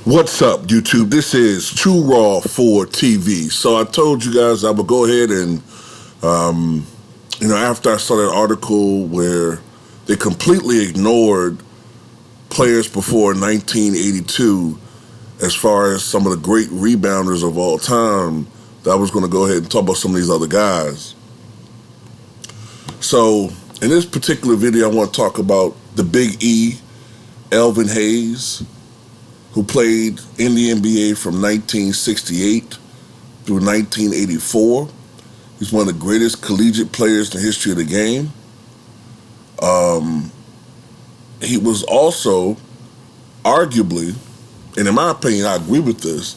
What's up, YouTube? This is Too Raw for TV. So I told you guys I would go ahead and, after I saw that article where they completely ignored players before 1982 as far as some of the great rebounders of all time, that I was going to go ahead and talk about some of these other guys. So in this particular video, I want to talk about the Big E, Elvin Hayes, who played in the NBA from 1968 through 1984. He's one of the greatest collegiate players in the history of the game. He was also, arguably, and in my opinion, I agree with this,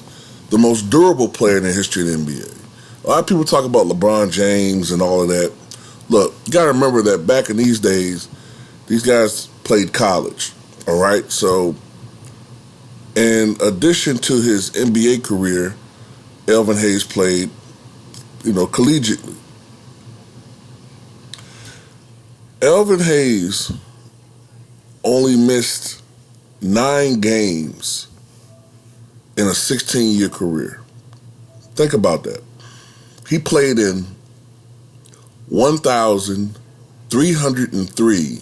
the most durable player in the history of the NBA. A lot of people talk about LeBron James and all of that. Look, you got to remember that back in these days, these guys played college, all right? So, in addition to his NBA career, Elvin Hayes played, collegiately. Elvin Hayes only missed 9 games in a 16-year career. Think about that. He played in 1,303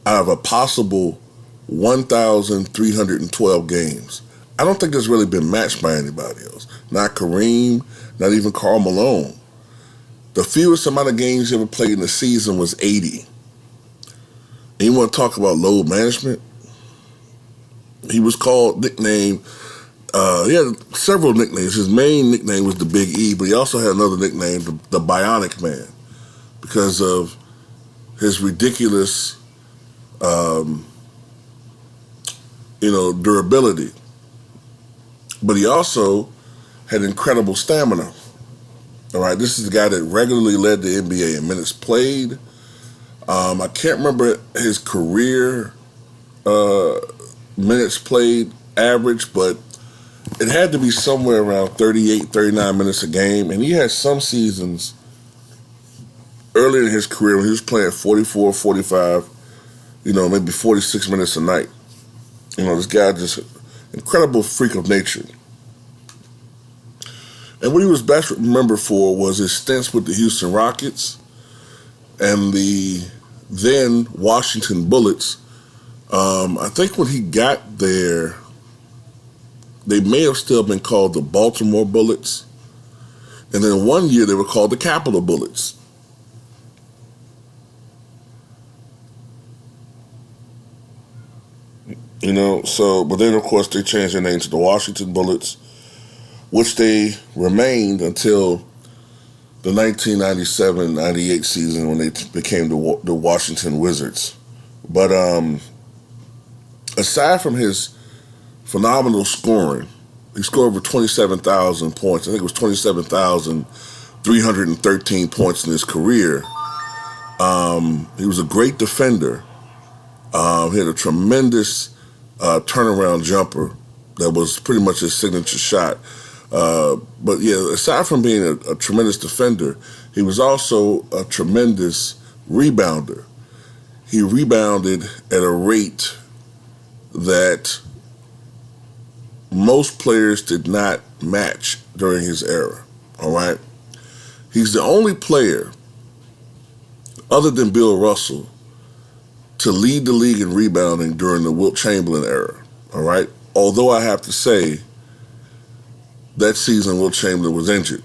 out of a possible 1,312 games. I don't think that's really been matched by anybody else. Not Kareem, not even Karl Malone. The fewest amount of games he ever played in the season was 80. And you want to talk about load management? He was nicknamed, he had several nicknames. His main nickname was the Big E, but he also had another nickname, the Bionic Man, because of his ridiculous durability. But he also had incredible stamina. All right, this is the guy that regularly led the NBA in minutes played. I can't remember his career minutes played average, but it had to be somewhere around 38, 39 minutes a game. And he had some seasons earlier in his career when he was playing 44, 45, maybe 46 minutes a night. This guy just incredible freak of nature. And what he was best remembered for was his stints with the Houston Rockets and the then Washington Bullets. I think when he got there, they may have still been called the Baltimore Bullets. And then one year they were called the Capitol Bullets. But then of course they changed their name to the Washington Bullets, which they remained until the 1997-98 season when they became the Washington Wizards. But aside from his phenomenal scoring, he scored over 27,000 points. I think it was 27,313 points in his career. He was a great defender. He had a tremendous turnaround jumper that was pretty much his signature shot. But yeah, aside from being a tremendous defender, he was also a tremendous rebounder. He rebounded at a rate that most players did not match during his era, all right? He's the only player, other than Bill Russell, to lead the league in rebounding during the Wilt Chamberlain era, all right? Although I have to say, that season Wilt Chamberlain was injured,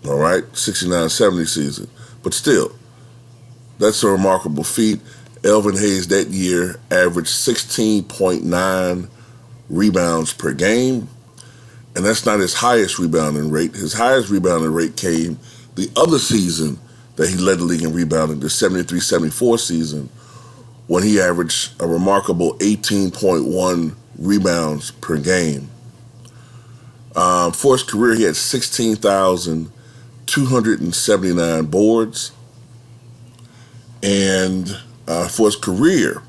all right? 69-70 season. But still, that's a remarkable feat. Elvin Hayes that year averaged 16.9 rebounds per game, and that's not his highest rebounding rate. His highest rebounding rate came the other season that he led the league in rebounding, the 73-74 season, when he averaged a remarkable 18.1 rebounds per game. For his career, he had 16,279 boards. And for his career,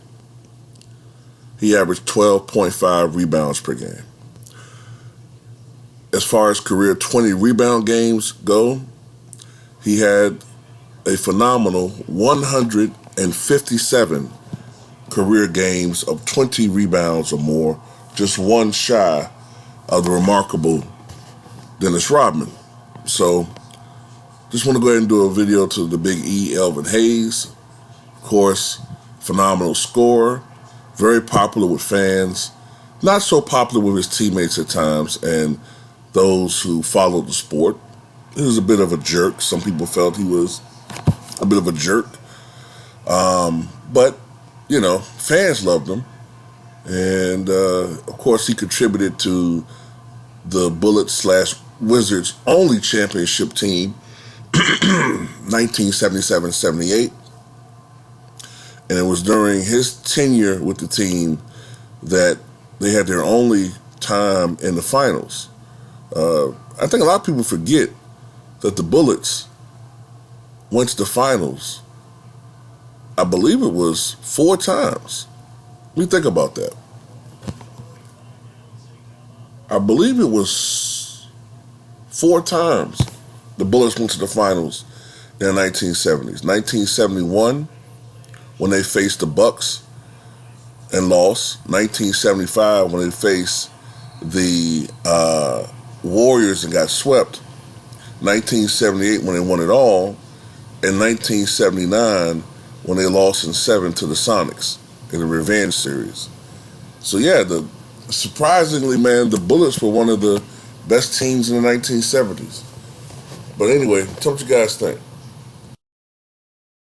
he averaged 12.5 rebounds per game. As far as career 20 rebound games go, he had a phenomenal 157 career games of 20 rebounds or more, just one shy of the remarkable Dennis Rodman. So, just want to go ahead and do a video to the Big E, Elvin Hayes. Of course, phenomenal scorer, very popular with fans, not so popular with his teammates at times and those who followed the sport. He was a bit of a jerk. Some people felt he was a bit of a jerk. But, you know, fans loved him. And, of course, he contributed to the Bullets/Wizards only championship team, 1977-78. And it was during his tenure with the team that they had their only time in the finals. I think a lot of people forget that the Bullets went to the finals, I believe it was 4 times. Let me think about that. I believe it was 4 times the Bullets went to the finals in the 1970s. 1971, when they faced the Bucks and lost. 1975, when they faced the Warriors and got swept. 1978, when they won it all. And 1979, when they lost in 7 to the Sonics in the Revenge Series. So yeah, surprisingly, man, the Bullets were one of the best teams in the 1970s. But anyway, tell what you guys think.